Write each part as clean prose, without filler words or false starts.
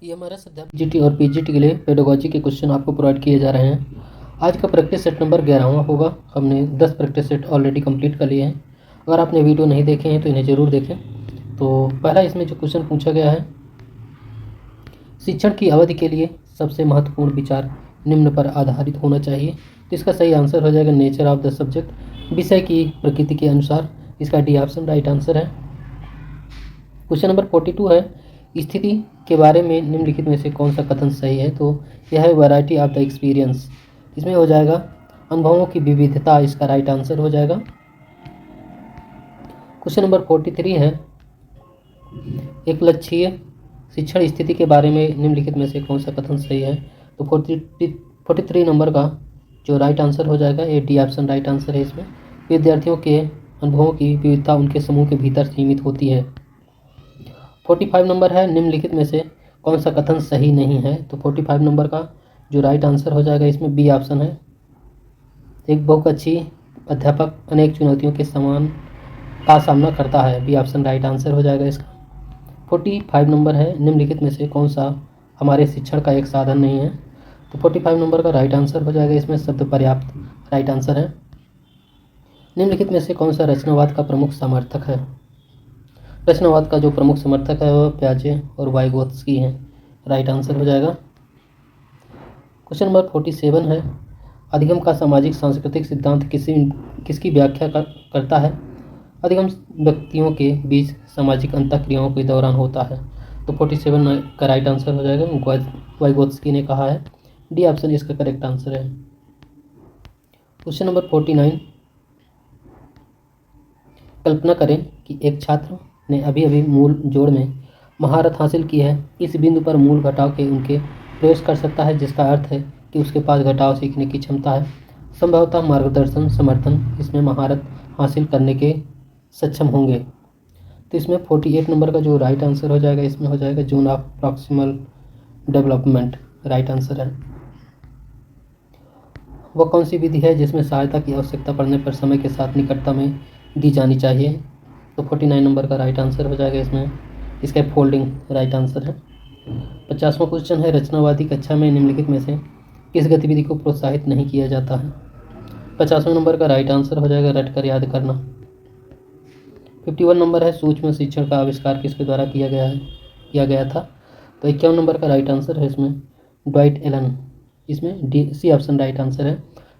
ये हमारा अध्यापक जीटी और पीजीटी के लिए पेडागोजी के क्वेश्चन आपको प्रोवाइड किए जा रहे हैं। आज का प्रैक्टिस सेट नंबर 11वां होगा। हमने 10 प्रैक्टिस सेट ऑलरेडी कंप्लीट कर लिए हैं। अगर आपने वीडियो नहीं देखे हैं तो इन्हें ज़रूर देखें। तो पहला इसमें जो क्वेश्चन पूछा गया है, शिक्षण की अवधि के लिए सबसे महत्वपूर्ण विचार निम्न पर आधारित होना चाहिए। तो इसका सही आंसर हो जाएगा नेचर ऑफ द सब्जेक्ट, विषय की प्रकृति के अनुसार। इसका डी ऑप्शन राइट आंसर है। क्वेश्चन नंबर 42 है, स्थिति के बारे में निम्नलिखित में से कौन सा कथन सही है। तो यह है वैरायटी ऑफ द एक्सपीरियंस। इसमें हो जाएगा अनुभवों की विविधता, इसका राइट आंसर हो जाएगा। क्वेश्चन नंबर 43 है, एक लक्ष्य शिक्षण स्थिति के बारे में निम्नलिखित में से कौन सा कथन सही है। तो 43 नंबर का जो राइट आंसर हो जाएगा, ये डी ऑप्शन राइट आंसर है। इसमें विद्यार्थियों के अनुभवों की विविधता उनके समूह के भीतर सीमित होती है। 45 नंबर है, निम्नलिखित में से कौन सा कथन सही नहीं है। तो 45 नंबर का जो राइट आंसर हो जाएगा, इसमें बी ऑप्शन है। एक बहुत अच्छी अध्यापक अनेक चुनौतियों के समान का सामना करता है, बी ऑप्शन राइट आंसर हो जाएगा इसका। 45 नंबर है, निम्नलिखित में से कौन सा हमारे शिक्षण का एक साधन नहीं है। तो 45 नंबर का राइट आंसर हो जाएगा इसमें शब्द पर्याप्त राइट आंसर है। निम्नलिखित में से कौन सा रचनावाद का प्रमुख समर्थक है। रचनावाद का जो प्रमुख समर्थक है वह प्याजे और वाइगोत्स्की हैं, राइट आंसर हो जाएगा। क्वेश्चन नंबर 47 है, अधिगम का सामाजिक सांस्कृतिक सिद्धांत किसकी व्याख्या करता है। अधिगम व्यक्तियों के बीच सामाजिक अंतःक्रियाओं के दौरान होता है। तो 47 का राइट आंसर हो जाएगा, वाइगोत्स्की ने कहा है। डी ऑप्शन इसका करेक्ट आंसर है। क्वेश्चन नंबर 49, कल्पना करें कि एक छात्र ने अभी अभी मूल जोड़ में महारत हासिल की है। इस बिंदु पर मूल घटाव के उनके प्रवेश कर सकता है, जिसका अर्थ है कि उसके पास घटाव सीखने की क्षमता है। संभवतः मार्गदर्शन समर्थन इसमें महारत हासिल करने के सक्षम होंगे। तो इसमें 48 नंबर का जो राइट आंसर हो जाएगा, इसमें हो जाएगा zone of proximal development, right answer है। वह कौन सी विधि है जिसमें सहायता की आवश्यकता पड़ने पर समय के साथ निकटता में दी जानी चाहिए। तो 49 नंबर का राइट आंसर हो जाएगा इसमें, इसका फोल्डिंग राइट आंसर है। 50वां क्वेश्चन है, रचनावादी कक्षा में निम्नलिखित में से किस गतिविधि को प्रोत्साहित नहीं किया जाता है। 50वें नंबर का राइट आंसर हो जाएगा रटकर याद करना। 51 नंबर है, सूक्ष्म शिक्षण का आविष्कार किसके द्वारा किया गया था। तो 51 नंबर का राइट आंसर है इसमें ड्वाइट एलन, इसमें D C option right answer है।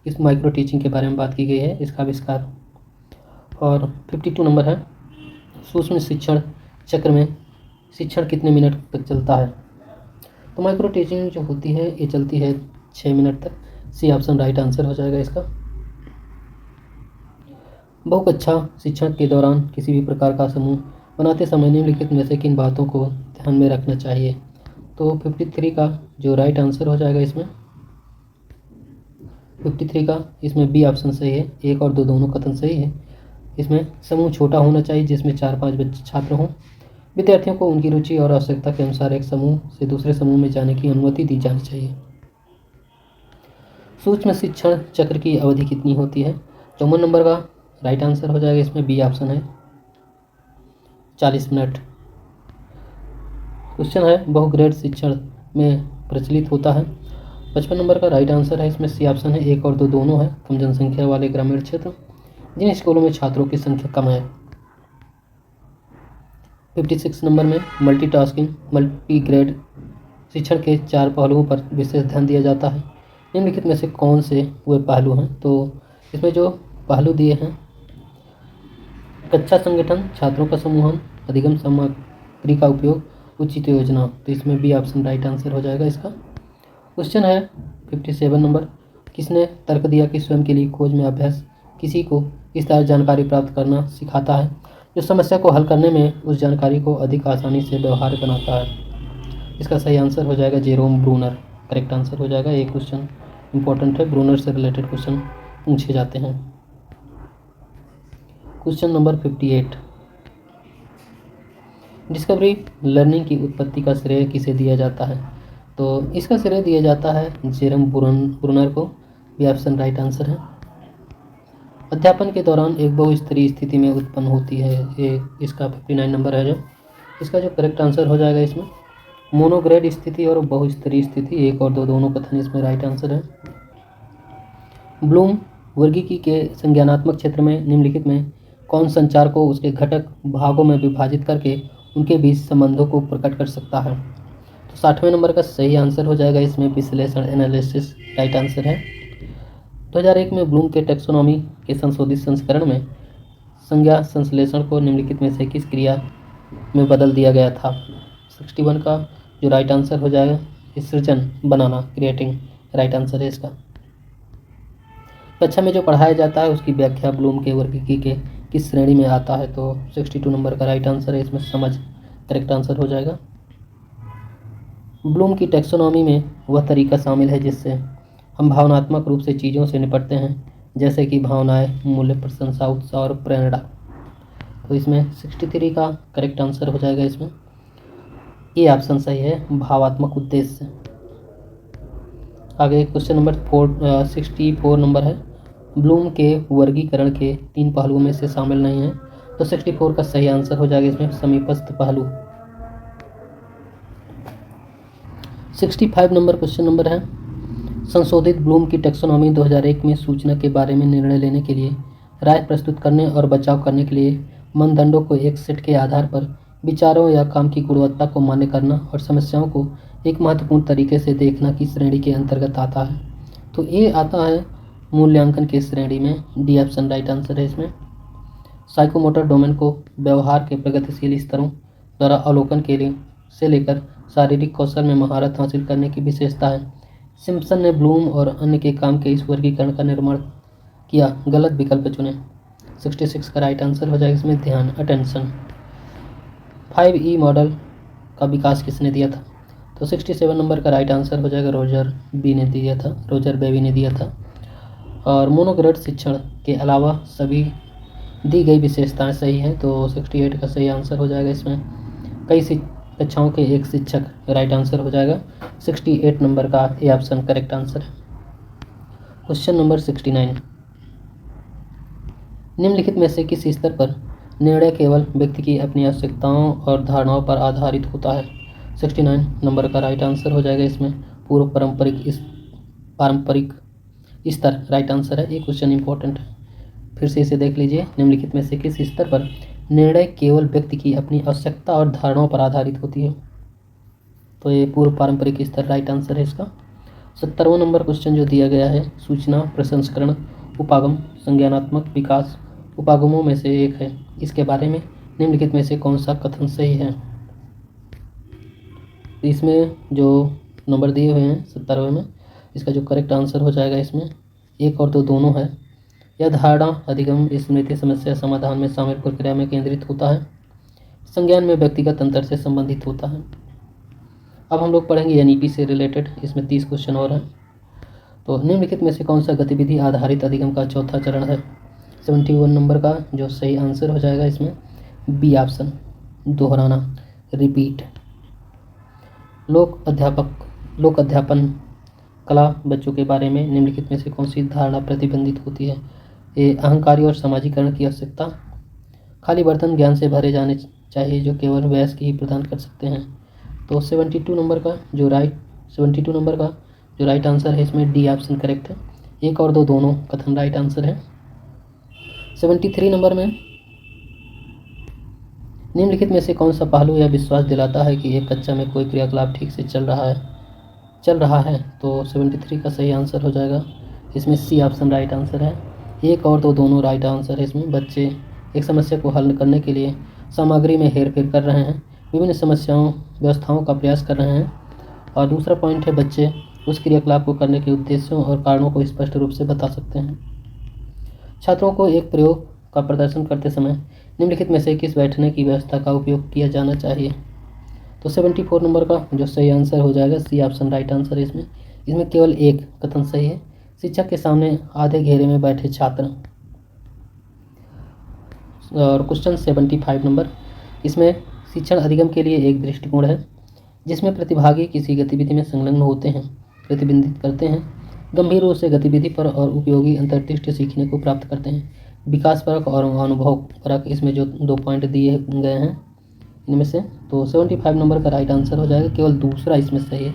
इस माइक्रो टीचिंग के बारे में बात की गई है, इसका आविष्कार। और 52 नंबर है, सूक्ष्म शिक्षण चक्र में शिक्षण कितने मिनट तक चलता है। तो माइक्रो टीचिंग जो होती है ये चलती है 6 मिनट तक, सी ऑप्शन राइट आंसर हो जाएगा इसका। बहुत अच्छा शिक्षण के दौरान किसी भी प्रकार का समूह बनाते समय निम्नलिखित में से किन बातों को ध्यान में रखना चाहिए। तो 53 का जो राइट आंसर हो जाएगा इसमें 53 का इसमें बी ऑप्शन सही है। 1 और 2 दोनों कथन सही है। इसमें समूह छोटा होना चाहिए जिसमें 4-5 बच्चे छात्र हों। विद्यार्थियों को उनकी रुचि और आवश्यकता के अनुसार एक समूह से दूसरे समूह में जाने की अनुमति दी जानी चाहिए। सूक्ष्म शिक्षण चक्र की अवधि कितनी होती है। 54 नंबर का राइट आंसर हो जाएगा इसमें बी ऑप्शन है 40 मिनट। क्वेश्चन है, बहुग्रेड शिक्षण में प्रचलित होता है। 55 नंबर का राइट आंसर है इसमें सी ऑप्शन है। 1 और 2 दोनों है, कम जनसंख्या वाले ग्रामीण क्षेत्र जिन स्कूलों में छात्रों की संख्या कम है। 56 नंबर में मल्टीटास्किंग मल्टीग्रेड शिक्षण के 4 पहलुओं पर विशेष ध्यान दिया जाता है। निम्नलिखित में से कौन से वे पहलू हैं। तो इसमें जो पहलू दिए हैं, कक्षा संगठन, छात्रों का समूहन, अधिगम सामग्री का उपयोग, उचित योजना। तो इसमें बी ऑप्शन राइट आंसर हो जाएगा इसका। क्वेश्चन है 57 नंबर, किसने तर्क दिया कि स्वयं के लिए खोज में अभ्यास किसी को इस तरह जानकारी प्राप्त करना सिखाता है जो समस्या को हल करने में उस जानकारी को अधिक आसानी से व्यवहार्य बनाता है। इसका सही आंसर हो जाएगा जेरोम ब्रूनर, करेक्ट आंसर हो जाएगा। ये क्वेश्चन इंपॉर्टेंट है, ब्रूनर से रिलेटेड क्वेश्चन पूछे जाते हैं। क्वेश्चन नंबर 58, डिस्कवरी लर्निंग की उत्पत्ति का श्रेय किसे दिया जाता है। तो इसका श्रेय दिया जाता है जेरम ब्रूनर को, बी ऑप्शन राइट आंसर है। अध्यापन के दौरान एक बहुस्तरीय स्थिति में उत्पन्न होती है, ये इसका 59 नंबर है। जो इसका जो करेक्ट आंसर हो जाएगा इसमें मोनोग्रेड स्थिति और बहुस्तरीय स्थिति, 1 और 2 दोनों कथन इसमें राइट आंसर है। ब्लूम वर्गीकी के संज्ञानात्मक क्षेत्र में निम्नलिखित में कौन संचार को उसके घटक भागों में विभाजित करके उनके बीच संबंधों को प्रकट कर सकता है? तो 60वें नंबर का सही आंसर हो जाएगा इसमें विश्लेषण, एनालिसिस राइट आंसर है। 2001 में ब्लूम के टैक्सोनॉमी के संशोधित संस्करण में संज्ञा संश्लेषण को निम्नलिखित में से किस क्रिया में बदल दिया गया था? 61 का जो राइट आंसर हो जाएगा सृजन, बनाना, क्रिएटिंग राइट आंसर है इसका। कक्षा में जो पढ़ाया जाता है उसकी व्याख्या ब्लूम के वर्गीकी के किस श्रेणी में आता है? तो 62 नंबर का राइट आंसर है इसमें समझ करेक्ट आंसर हो जाएगा। ब्लूम की टैक्सोनॉमी में वह तरीका शामिल है जिससे हम भावनात्मक रूप से चीज़ों से निपटते हैं, जैसे कि भावनाएं, मूल्य, प्रशंसा, उत्साह और प्रेरणा। तो इसमें 63 का करेक्ट आंसर हो जाएगा इसमें। ये ऑप्शन सही है, भावात्मक उद्देश्य। आगे क्वेश्चन नंबर 64 नंबर है, ब्लूम के वर्गीकरण के 3 पहलुओं में से शामिल नहीं है। तो 64 का सही आंसर हो जाएगा इसमें समीपस्थ पहलू। 65 नंबर क्वेश्चन नंबर है, संशोधित ब्लूम की टैक्सोनॉमी 2001 में सूचना के बारे में निर्णय लेने के लिए, राय प्रस्तुत करने और बचाव करने के लिए मानदंडों को एक सेट के आधार पर विचारों या काम की गुणवत्ता को मान्य करना और समस्याओं को एक महत्वपूर्ण तरीके से देखना की श्रेणी के अंतर्गत आता है? तो ये आता है मूल्यांकन की श्रेणी में, डी ऑप्शन राइट आंसर है इसमें। साइकोमोटर डोमेन को व्यवहार के प्रगतिशील स्तरों द्वारा अवलोकन के लिए से लेकर शारीरिक कौशल में महारत हासिल करने की विशेषता है। सिम्पसन ने ब्लूम और अन्य के काम के इस वर्गीकरण का निर्माण किया, गलत विकल्प चुने। 66 का राइट आंसर हो जाएगा इसमें ध्यान, अटेंशन। 5E मॉडल का विकास किसने दिया था? तो 67 नंबर का राइट आंसर हो जाएगा रोजर बेबी ने दिया था। और मोनोग्रेड शिक्षण के अलावा सभी दी गई विशेषताएं सही हैं, तो 68 का सही आंसर हो जाएगा इसमें। कई कक्षाओं के एक शिक्षक राइट आंसर हो जाएगा। 68 नंबर का ए ऑप्शन करेक्ट आंसर है। क्वेश्चन नंबर 69, निम्नलिखित में से किस स्तर पर निर्णय केवल व्यक्ति की अपनी आवश्यकताओं और धारणाओं पर आधारित होता है? 69 नंबर का राइट आंसर हो जाएगा इसमें पूर्व पारंपरिक स्तर राइट आंसर है। ये क्वेश्चन इंपॉर्टेंट है, फिर से इसे देख लीजिए। निम्नलिखित में से किस स्तर पर निर्णय केवल व्यक्ति की अपनी आवश्यकता और धारणाओं पर आधारित होती है? तो ये पूर्व पारंपरिक स्तर राइट आंसर है इसका। 70वां नंबर क्वेश्चन जो दिया गया है, सूचना प्रसंस्करण उपागम संज्ञानात्मक विकास उपागमों में से एक है, इसके बारे में निम्नलिखित में से कौन सा कथन सही है? इसमें जो नंबर दिए हुए हैं 70वें में, इसका जो करेक्ट आंसर हो जाएगा इसमें 1 और 2 दोनों है। यह धारणा अधिगम स्मृति समस्या समाधान में शामिल प्रक्रिया में केंद्रित होता है, संज्ञान में व्यक्तिगत अंतर से संबंधित होता है। अब हम लोग पढ़ेंगे एनईपी से रिलेटेड, इसमें 30 क्वेश्चन और हैं। तो निम्नलिखित में से कौन सा गतिविधि आधारित अधिगम का चौथा चरण है? 71 नंबर का जो सही आंसर हो जाएगा इसमें बी ऑप्शन, दोहराना, रिपीट। लोक अध्यापन कला बच्चों के बारे में निम्नलिखित में से कौन सी धारणा प्रतिबंधित होती है? ये अहंकारी और समाजीकरण की आवश्यकता, खाली बर्तन ज्ञान से भरे जाने चाहिए जो केवल वयस्क ही प्रदान कर सकते हैं। तो 72 नंबर का जो राइट आंसर है इसमें डी ऑप्शन करेक्ट है। 1 और 2 दोनों कथन राइट आंसर है। 73 नंबर में निम्नलिखित में से कौन सा पहलू यह विश्वास दिलाता है कि एक कक्षा में कोई क्रियाकलाप ठीक से चल रहा है? तो 73 का सही आंसर हो जाएगा इसमें सी ऑप्शन राइट आंसर है। 1 और 2 दोनों राइट आंसर है इसमें। बच्चे एक समस्या को हल करने के लिए सामग्री में हेरफेर कर रहे हैं, विभिन्न व्यवस्थाओं का प्रयास कर रहे हैं। और दूसरा पॉइंट है, बच्चे उस क्रियाकलाप को करने के उद्देश्यों और कारणों को स्पष्ट रूप से बता सकते हैं। छात्रों को एक प्रयोग का प्रदर्शन करते समय निम्नलिखित में से किस बैठने की व्यवस्था का उपयोग किया जाना चाहिए? तो 74 नंबर का जो सही आंसर हो जाएगा सी ऑप्शन राइट आंसर है इसमें केवल एक कथन सही है, शिक्षक के सामने आधे घेरे में बैठे छात्र। और क्वेश्चन 75 नंबर, इसमें शिक्षण अधिगम के लिए एक दृष्टिकोण है जिसमें प्रतिभागी किसी गतिविधि में संलग्न होते हैं, प्रतिबिंबित करते हैं, गंभीर रूप से गतिविधि पर और उपयोगी अंतर्दृष्टि सीखने को प्राप्त करते हैं। विकास परक और अनुभव परक, इसमें जो 2 पॉइंट दिए गए हैं इनमें से, तो 75 नंबर का राइट आंसर हो जाएगा। केवल दूसरा इसमें सही है।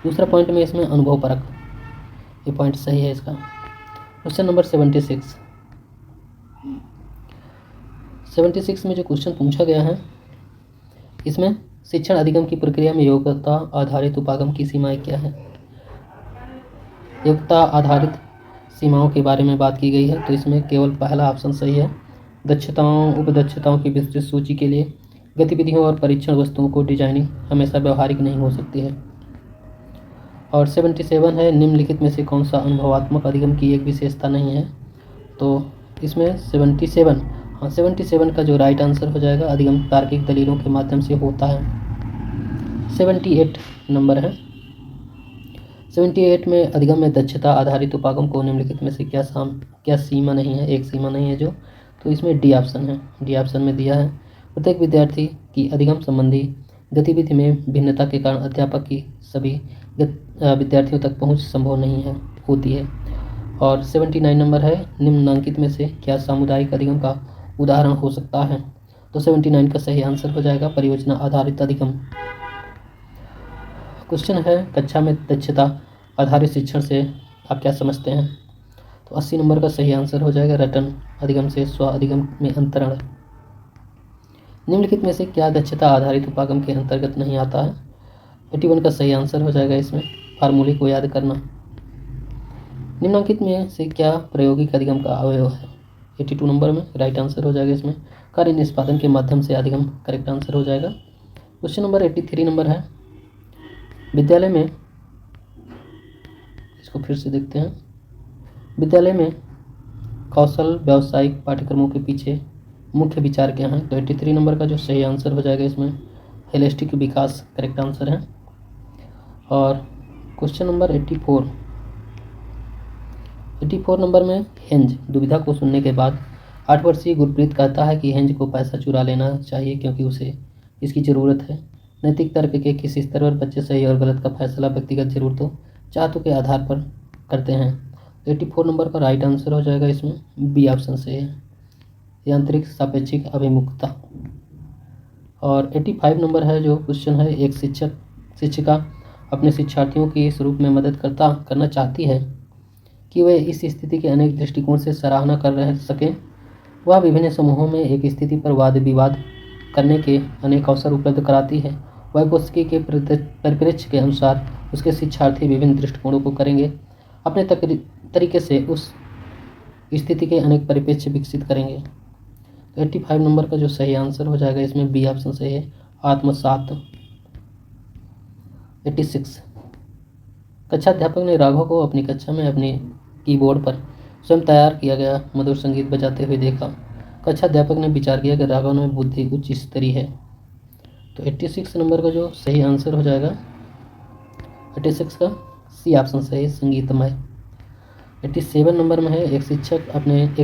दूसरा पॉइंट में इसमें अनुभव परक, ये पॉइंट सही है इसका। Question number 76। 76 में जो क्वेश्चन पूछा गया है, इसमें शिक्षण अधिगम की प्रक्रिया में योग्यता आधारित उपागम की सीमाएं क्या है। योग्यता आधारित सीमाओं के बारे में बात की गई है, तो इसमें केवल पहला ऑप्शन सही है। दक्षताओं उपदक्षताओं की विस्तृत सूची के लिए गतिविधियों और परीक्षण वस्तुओं को डिजाइनिंग हमेशा व्यवहारिक नहीं हो सकती है। और 77 है, निम्नलिखित में से कौन सा अनुभवात्मक अधिगम की एक विशेषता नहीं है। तो इसमें 77 का जो राइट आंसर हो जाएगा, अधिगम तार्किक दलीलों के माध्यम से होता है। 78 नंबर है। 78 में अधिगम में दक्षता आधारित उपागम को निम्नलिखित में से क्या सीमा नहीं है, एक सीमा नहीं है जो, तो इसमें डी ऑप्शन है। डी ऑप्शन में दिया है, प्रत्येक विद्यार्थी की अधिगम संबंधी गतिविधि में भिन्नता के कारण अध्यापक की सभी विद्यार्थियों तक पहुंच संभव नहीं है होती है। और 79 नंबर है, निम्नांकित में से क्या सामुदायिक अधिगम का उदाहरण हो सकता है। तो 79 का सही आंसर हो जाएगा परियोजना आधारित अधिगम। क्वेश्चन है, कक्षा में दक्षता आधारित शिक्षण से आप क्या समझते हैं। तो 80 नंबर का सही आंसर हो जाएगा रटन अधिगम से स्व अधिगम में अंतरण। निम्नलिखित में से क्या दक्षता आधारित उपागम के अंतर्गत नहीं आता है। 81 का सही आंसर हो जाएगा इसमें फार्मूले को याद करना। निम्नांकित में से क्या प्रायोगिक अधिगम का अवयव है। 82 नंबर में राइट आंसर हो जाएगा इसमें कार्य निष्पादन के माध्यम से अधिगम करेक्ट आंसर हो जाएगा। क्वेश्चन नंबर 83 नंबर है, विद्यालय में, इसको फिर से देखते हैं, विद्यालय में कौशल व्यावसायिक पाठ्यक्रमों के पीछे मुख्य विचार क्या हैं। तो 83 नंबर का जो सही आंसर हो जाएगा इसमें हेलिस्टिक विकास करेक्ट आंसर है। और क्वेश्चन नंबर 84 नंबर में, हेंज दुविधा को सुनने के बाद 8 वर्षीय गुरप्रीत कहता है कि हेंज को पैसा चुरा लेना चाहिए क्योंकि उसे इसकी ज़रूरत है। नैतिक तर्क के किस स्तर पर बच्चे सही और गलत का फैसला व्यक्तिगत जरूरतों चाहतों के आधार पर करते हैं। 84 नंबर का राइट आंसर हो जाएगा इसमें बी ऑप्शन से है, यांत्रिक सापेक्षिक अभिमुखता। और 85 नंबर है जो क्वेश्चन है, एक शिक्षिका अपने शिक्षार्थियों की इस रूप में मदद करना चाहती है कि वे इस स्थिति के अनेक दृष्टिकोण से सराहना कर रह सकें। वह विभिन्न समूहों में एक स्थिति पर वाद विवाद करने के अनेक अवसर उपलब्ध कराती है। वाइगोत्स्की के परिप्रेक्ष्य के अनुसार उसके शिक्षार्थी विभिन्न दृष्टिकोणों को करेंगे, अपने तरीके से उस स्थिति के अनेक परिप्रेक्ष्य विकसित करेंगे। 85 नंबर का जो सही आंसर हो जाएगा इसमें बी ऑप्शन सही है, आत्मसात। 86 कक्षा अध्यापक ने राघव को अपनी कक्षा में अपने कीबोर्ड पर स्वयं तैयार किया गया मधुर संगीत बजाते हुए देखा। कक्षा अध्यापक ने विचार किया कि राघव में बुद्धि उच्च स्तरीय है। तो 86 नंबर का जो सही आंसर हो जाएगा 86 का सी ऑप्शन सही है, संगीतमय। 87 नंबर में है, एक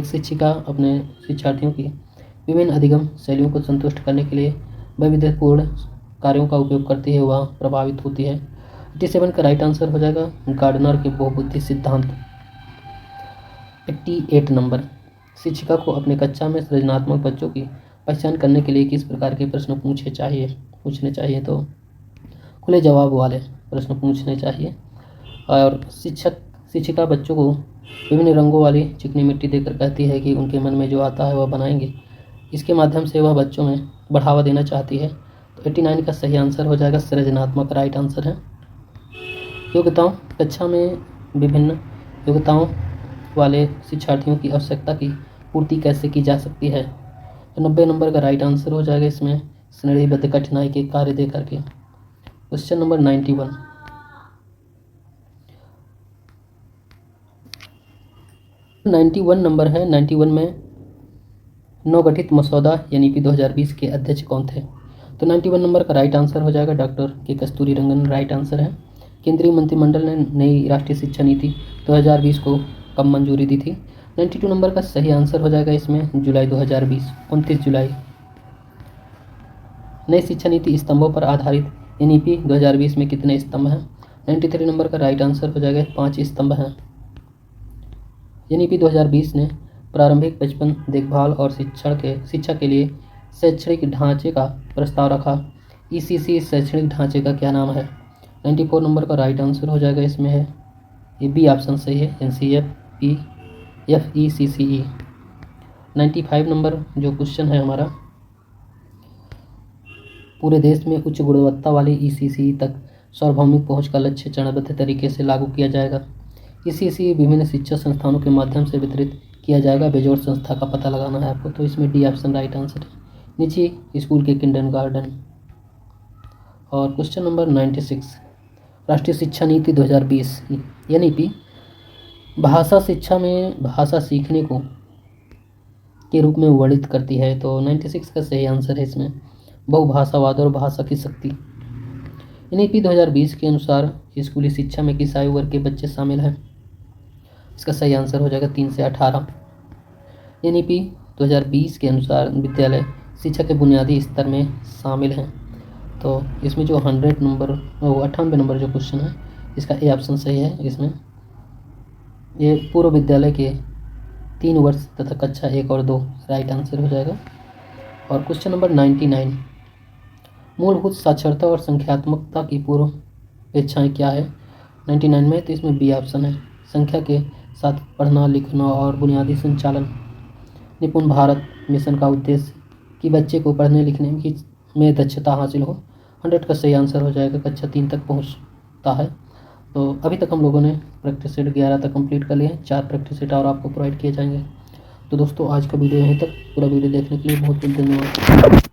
शिक्षिका अपने शिक्षार्थियों की विभिन्न अधिगम शैलियों को संतुष्ट करने के लिए वैविध्यपूर्ण कार्यों का उपयोग करती है, वह प्रभावित होती है। 87 का राइट आंसर हो जाएगा गार्डनर के बहुबुद्धि सिद्धांत। 88 नंबर, शिक्षिका को अपने कक्षा में सृजनात्मक बच्चों की पहचान करने के लिए किस प्रकार के प्रश्न पूछने चाहिए। तो खुले जवाब वाले प्रश्न पूछने चाहिए। और शिक्षिका बच्चों को विभिन्न रंगों वाली चिकनी मिट्टी देकर कहती है कि उनके मन में जो आता है वह बनाएंगे। इसके माध्यम से वह बच्चों में बढ़ावा देना चाहती है। तो 89 का सही आंसर हो जाएगा सृजनात्मक, राइट आंसर है। योग्यताओं, कक्षा में विभिन्न योग्यताओं वाले शिक्षार्थियों की आवश्यकता की पूर्ति कैसे की जा सकती है। तो 90 नंबर का राइट आंसर हो जाएगा इसमें श्रेणीबद्ध कठिनाई के कार्य दे करके। क्वेश्चन नंबर 91 नंबर है। 91 में नवगठित मसौदा एनईपी 2020 के अध्यक्ष कौन थे। तो 91 नंबर का राइट आंसर हो जाएगा डॉक्टर के कस्तूरी रंगन, राइट आंसर है। केंद्रीय मंत्रिमंडल ने नई राष्ट्रीय शिक्षा नीति 2020 को कब मंजूरी दी थी। 92 नंबर का सही आंसर हो जाएगा इसमें जुलाई 2020, 29 जुलाई। नई शिक्षा नीति स्तंभों पर आधारित एनईपी 2020 में कितने स्तंभ हैं। 93 नंबर का राइट आंसर हो जाएगा 5 स्तंभ हैं। एनईपी 2020 ने प्रारंभिक बचपन देखभाल और शिक्षा के लिए शैक्षणिक ढांचे का प्रस्ताव रखा। ईसीसी शैक्षणिक ढांचे का क्या नाम है? 94 नंबर का राइट आंसर हो जाएगा इसमें है ये बी ऑप्शन सही है, NCEFECCE। 95 नंबर जो क्वेश्चन है हमारा, पूरे देश में उच्च गुणवत्ता वाली ईसीसी तक सार्वभौमिक पहुंच का लक्ष्य चरणबद्ध तरीके से लागू किया जाएगा। ईसीसी विभिन्न शिक्षा संस्थानों के माध्यम से वितरित किया जाएगा। बेजोड़ संस्था का पता लगाना है आपको, तो इसमें डी ऑप्शन राइट आंसर है, निजी स्कूल के किंडरगार्टन। और क्वेश्चन नंबर 96, राष्ट्रीय शिक्षा नीति 2020 NEP भाषा शिक्षा में भाषा सीखने को के रूप में वर्णित करती है। तो 96 का सही आंसर है इसमें बहुभाषावाद और भाषा की शक्ति। NEP 2020 के अनुसार स्कूली शिक्षा में किस आयु वर्ग के बच्चे शामिल हैं? इसका सही आंसर हो जाएगा 3 से 18। NEP 2020 के अनुसार विद्यालय शिक्षा के बुनियादी स्तर में शामिल हैं। तो इसमें जो 98 नंबर जो क्वेश्चन है, इसका ए ऑप्शन सही है। इसमें ये पूर्व विद्यालय के 3 वर्ष तथा कक्षा 1 और 2 राइट आंसर हो जाएगा। और क्वेश्चन नंबर 99, मूलभूत साक्षरता और संख्यात्मकता की पूर्व अपेक्षाएं क्या है? 99 में, तो इसमें बी ऑप्शन है, संख्या के साथ पढ़ना लिखना और बुनियादी संचालन। निपुण भारत मिशन का उद्देश्य कि बच्चे को पढ़ने लिखने में दक्षता हासिल हो। 100 का सही आंसर हो जाएगा, कक्षा 3 तक पहुंचता है। तो अभी तक हम लोगों ने प्रैक्टिस सेट 11 तक कंप्लीट कर लिए, 4 प्रैक्टिस सेट और आपको प्रोवाइड किए जाएंगे। तो दोस्तों आज का वीडियो यहीं तक। पूरा वीडियो देखने के लिए बहुत बहुत धन्यवाद।